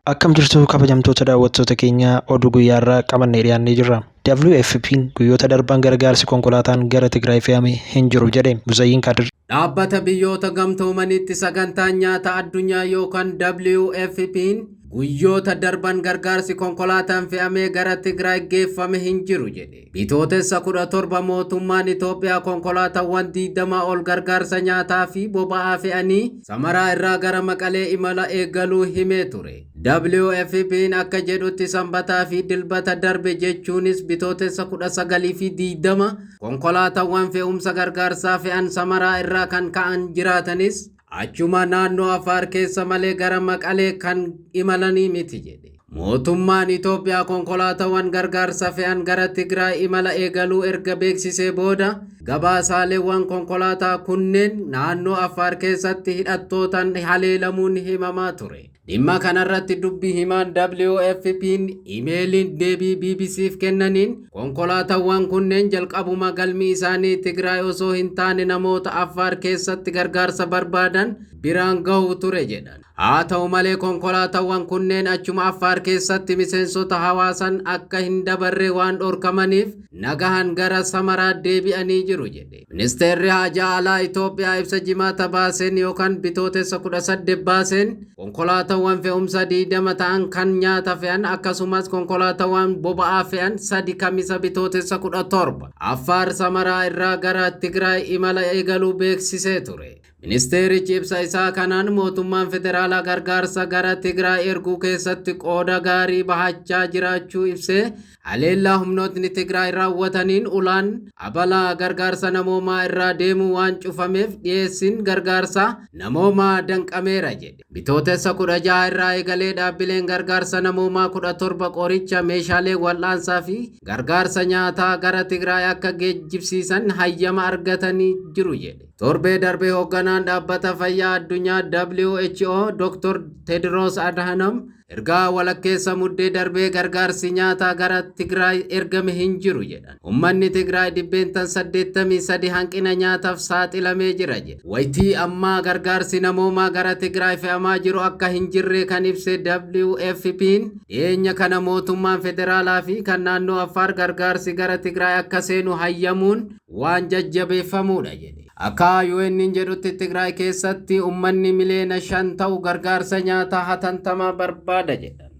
Akkam jirtu kabajamtoota daawwattoota keenya oduu guyyaarraa qabannee dhiyaannee jirra. WFP'n guyyoota darban gargaarsi konkolaataan gara Tigraay fe'amee hin jiru jedhe Muzayyiin Kadir. Dhaabbata biyyoota gamtoomaniitti sagantaan nyaata addunyaa yookaan WFP'n guyyoota darban gargaarsi konkolaataan fe'amee gara Tigraay geeffame hin jiru jedhe. Bitootessa 17 mootummaan Itoophiyaa konkolaataawwan 20 ol gargaarsa nyaataa fi boba'aa fe'anii Samaraa irraa gara Maqalee imala eegaluu himee ture. WFP'n akka jedhutti sanbataa fi dilbata darbe jechuunis bitootessa 19 fi 20 konkolaataawwan fe'umsa gargaarsaa fe'an Samaraa irraa kan ka'an jiraatanis achuma naannoo Afaar keessa malee gara Maqalee kan imalanii miti jedhe. Mootummaan Itoophiyaa konkolaataawwan gargaarsa fe'an gara Tigraay imala eegaluu erga beeksisee booda gabaasaaleewwan konkolaataa kunneen naannoo Afaar keessatti hidhattootaan haleelamuun himamaa ture. Dhimma kanarratti dubbii himaan WFP'n imeeliin deebii BBC'f kennaniin konkolaataawwan kunneen jalqabuma galmi isaanii Tigraay osoo hin taane namoota Affaar keessatti gargaarsa barbaadan biraan gahu ture jedhan. Haa ta'u malee konkolaataawwan kunneen achuma Affaar keessatti miseensota hawaasan akka hin dabarre waan dhorkamaniif nagahan gara Samaraa deebi'anii jiru jedhe. Ministeerri Haajaa Alaa Itoophiyaa ibsa jimaata baaseen yookaan bitootessa 18 baaseen konkolaataawwan fe'umsa 20 ta'an kan nyaata fe'an akkasumas konkolaataawwan boba'aa fe'an 3 kamisa bitootessa 17 Affaar Samaraa irraa gara Tigraay imala eegaluu beeksisee ture. Ministeerichi ibsa isaa kanaan mootummaan federaalaa gargaarsa gara Tigraay erguu keessatti qooda gaarii bahachaa jiraachuu ibsee haleellaa humnootni Tigraay raawwataniin ulaan abalaa gargaarsa namoomaa irraa deemuu waan cufameef dhiyeessiin gargaarsa namoomaa danqameera jedhe. Bitootessa 16 irraa eegalee dhaabbileen gargaarsa namoomaa 17 qoricha meeshaalee wal'aansaa fi gargaarsa nyaataa gara Tigraay akka geejjibsiisan hayyama argatanii jiru jedhe. Torbee darbee hoogganaan dhaabbata fayyaa addunyaa WHO Dr. Tedros Adhanom ergaa walakkeessa muddee darbee gargaarsi nyaataa gara Tigraay ergame hin jiru jedhan. Uummanni Tigraay dhibbeentaan 83 hanqina nyaataaf saaxilamee jira jedhe. Wayitii ammaa gargaarsi namoomaa gara Tigraay fe'amaa jiru akka hin jirre kan ibse WFP'n dhiyeenya kana mootummaan federaalaa fi kan naannoo Affaar gargaarsi gara Tigraay akka seenu hayyamuun waan jajjabeeffamuudha jedhe. Akka UN'n jedhutti Tigraay keessatti uummanni miliyoona 5 ta'u gargaarsa nyaataa hatattamaa barbaada jedhan.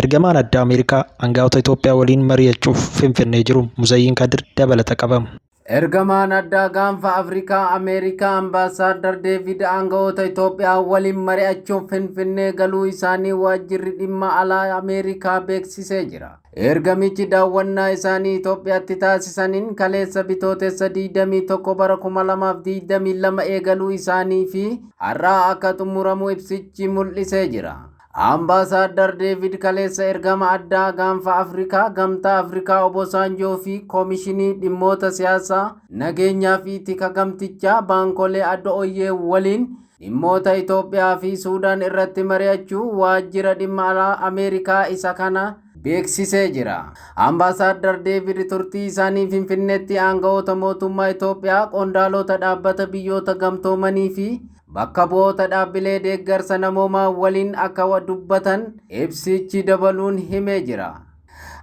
Ergamaan addaa Ameerikaa aangawoota Itoophiyaa waliin mari'achuuf Finfinnee jiru Muzayyiin Kadir dabalata qaba. Ergamaan addaa gaanfa Afrikaa Ameerikaa Ambaasaadar Deevid aangawoota Itoophiyaa waliin mari'achuuf Finfinnee galuu isaanii waajjirri dhimma alaa Ameerikaa beeksisee jira. Ergamichi daawwannaa isaanii Itoophiyaatti taasisaniin kaleessa bitootessa 21 bara 2022 eegaluu isaanii fi har'aa akka xumuramu ibsichi mul'isee jira. Ambaasaadar Deevid kaleessa ergama addaa gaanfa Afrikaa gamtaa Afrikaa Obosaanjoo fi koomishinii dhimmoota siyaasaa nageenyaa fi tika gamtichaa baankolee adda ooyyee waliin dhimmoota Itoophiyaa fi Suudaan irratti mari'achuu waajjira dhimma alaa Ameerikaa isa kana beeksisee jira. Ambaasaadar Deevid turtii isaanii Finfinneetti aangawoota mootummaa Itoophiyaa qondaalota dhaabbata biyyoota gamtoomanii fi bakka bu'oota dhaabbilee deeggarsa namoomaa waliin akka dubbatan ibsichi dabaluun himee jira.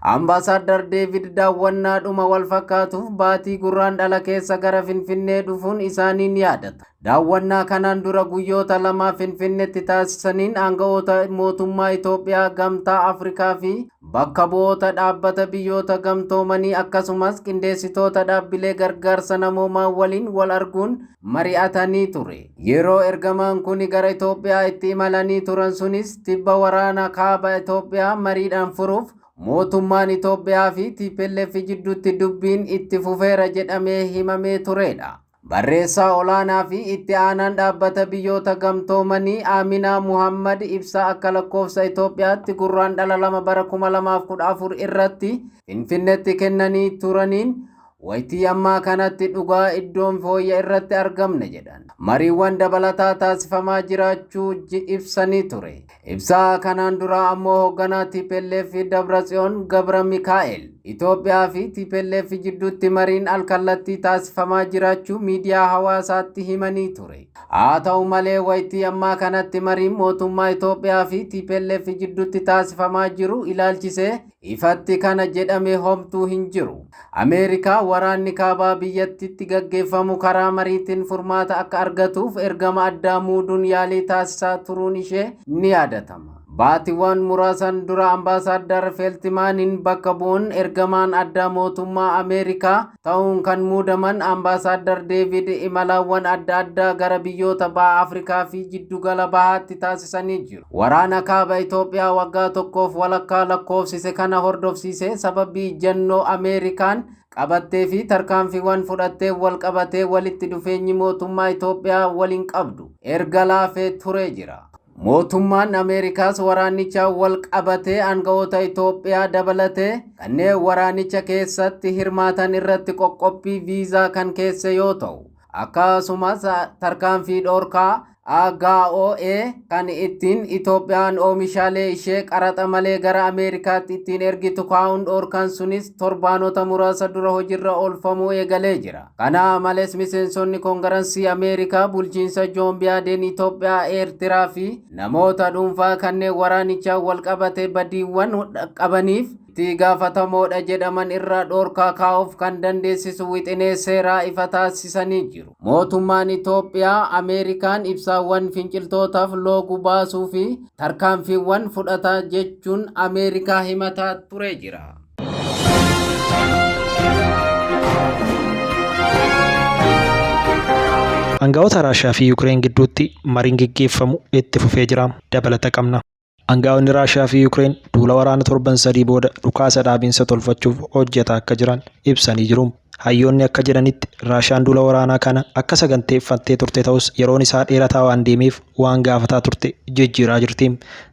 Ambaasaadar Deevid daawwannaadhuma wal fakkaatuuf baatii gurraandhala keessa gara Finfinnee dhufuun isaaniin yaadata. Daawwannaa kanaan dura guyyoota lama Finfinneetti taasisaniin aangawoota mootummaa Itoophiyaa gamtaa Afrikaa fi bakka bu'oota dhaabbata biyyoota gamtoomanii akkasumas qindeessitoota dhaabbilee gargaarsa namoomaa waliin wal arguun mari'atanii ture. Yeroo ergamaan kun gara Itoophiyaa itti imalanii turan sunis tibba waraana kaaba Itoophiyaa mariidhaan furuuf mootummaan Itoophiyaa fi TPLF jidduutti dubbiin itti fufeera jedhamee himamee turedha. Barreessaa olaanaa fi itti aanaan dhaabbata biyyoota gamtoomanii Aminaa Muhammad ibsa akka lakkoofsa Itoophiyaatti gurraandhala 2 bara 2014 irratti Finfinneetti kennanii turaniin wayitii ammaa kanatti dhugaa iddoon fooyya irratti argamne jedhan. Mariiwwan dabalataa taasifamaa jiraachuu ibsanii ture. Ibsaa kanaan dura ammoo hoogganaa TPLF Dabratsiyoon Gabra Mikaa'el Itoophiyaa fi TPLF jidduutti mariin alkallattii taasifamaa jiraachuu miidiyaa hawaasaatti himanii ture. Haa ta'u malee wayitii ammaa kanatti mariin mootummaa Itoophiyaa fi TPLF jidduutti taasifamaa jiru ilaalchisee ifatti kana jedhame homtuu hin jiru. Ameerikaa waraanni kaabaa biyyattiitti gaggeeffamu karaa mariitiin furmaata akka argatuuf ergama addaa muuduun yaalii taasisaa turuun ishee ni yaadatama. Baatiiwwan muraasan dura ambaasaadar Feeltimaaniin bakka bu'uun ergamaan addaa mootummaa Ameerikaa ta'uun kan muudaman ambaasaadar Deevid imalaawwan adda addaa gara biyyoota baha Afrikaa fi jiddugala bahaatti taasisanii jiru. Waraana kaaba Itoophiyaa waggaa tokkoof walakkaa lakkoofsise kana hordofsiise sababii ejjennoo Ameerikaan qabattee fi tarkaanfiiwwan fudhattee wal qabatee walitti dhufeenyi mootummaa Itoophiyaa waliin qabdu erga laafee turee jira. Mootummaan Ameerikaas waraanicha wal qabatee aangawoota Itoophiyaa dabalatee kanneen waraanicha keessatti hirmaatan irratti qoqqobbii viizaa kan keesse yoo ta'u, akkasumas tarkaanfii dhorkaa AGOA kan ittiin Itoophiyaan oomishaalee ishee qaraxa malee gara Ameerikaatti ittiin ergitu kaa'uun dhorkan sunis torbaanota muraasa dura hojiirra oolfamuu eegalee jira. Kana malees miseensonni koongirensii Ameerikaa bulchiinsa Joon Biyaaden Itoophiyaa, Eertiraa fi namoota dhuunfaa kanneen waraanicha wal qabatee badiiwwan qabaniif itti gaafatamoodha jedhaman irraa dhorkaa kaa'uuf kan dandeessisu wixinee seeraa ifa taasisanii jiru. Mootummaan Itoophiyaa Ameerikaan ibsaawwan finciltootaaf loogu baasuu fi tarkaanfiiwwan fudhataa jechuun Ameerikaa himataa ture jira. Aangawoota Raashiyaa fi Yuukireen gidduutti mariin gaggeeffamu itti fufee jira. Dabalata qabna. Aangawoonni Raashiyaa fi Yuukireen duula waraana torban sadii booda dhukaasa dhaabiinsa tolfachuuf hojjetaa akka jiran ibsanii jiru. Hayyoonni akka jedhanitti Raashiyaan duula waraanaa kana akka saganteeffattee turte ta'us yeroon isaa dheerataa waan deemeef waan gaafataa turte jijjiiraa jirti.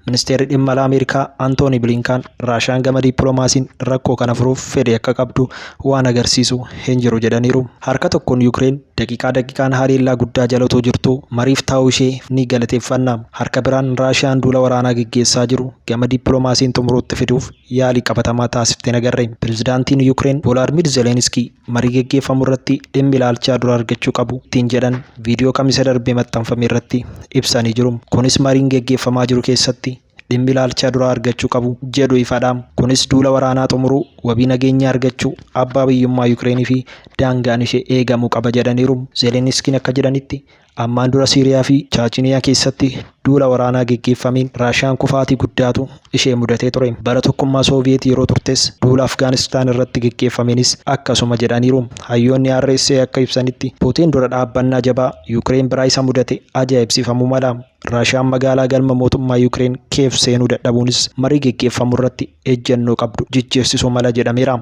Ministeerri dhimma alaa Ameerikaa Antooni Bilinkaan Raashiyaan gama dippiloomaasiin rakkoo kana furuuf fedhii akka qabdu waan agarsiisu hin jiru jedhaniiru. Harka tokkoon Yuukireen daqiiqaan haleellaa guddaa jala otoo jirtu mariif taa'uu ishee ni galateeffanna. Harka biraan Raashiyaan duula waraanaa gaggeessaa jiru gama dippiloomaasiin xumuruutti fiduuf yaalii qabatamaa taasiftee nagarre. Pireezidaantiin Yuukireen Volodymyr Zelensky marii gaggeeffamu irratti dhimmi ilaalchaa dura argachuu qabu ittiin jedhan viidiyoo kamisa darbee maxxanfame irratti ibsanii jiru. Kunis mariin gaggeeffamaa jiru keessatti dhimmi ilaalchaa dura argachuu qabu jedhu ifaadha. Kunis duula waraanaa xumuruu, wabii nageenyaa argachuu, abbaa biyyummaa Yuukireenii fi daangaan ishee eegamuu qaba jedhaniiru. Zelenskiin akka jedhanitti ammaan dura Siiriyaa fi Chaachiniyaa keessatti duula waraanaa gaggeeffameen Raashiyaan kufaatii guddaatu ishee mudatee ture. Bara tokkummaa Sooviyeet yeroo turtes duula Afgaanistaan irratti gaggeeffameenis akkasuma jedhaniiru. Hayyoonni RSA akka ibsanitti Puutiin dura dhaabbannaa jabaa Yuukireen biraa isa mudate ajaa'ibsiifamuu mala. Raashiyaan magaalaa galma mootummaa Yuukireen Kiyev seenuu dadhabuunis marii gaggeeffamu irratti ejjennoo qabdu jijjiirsisuu mala jedhameera.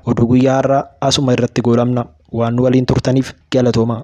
Oduu guyyaa har'aa asuma irratti goolabna. Waan nu waliin turtaniif galatooma.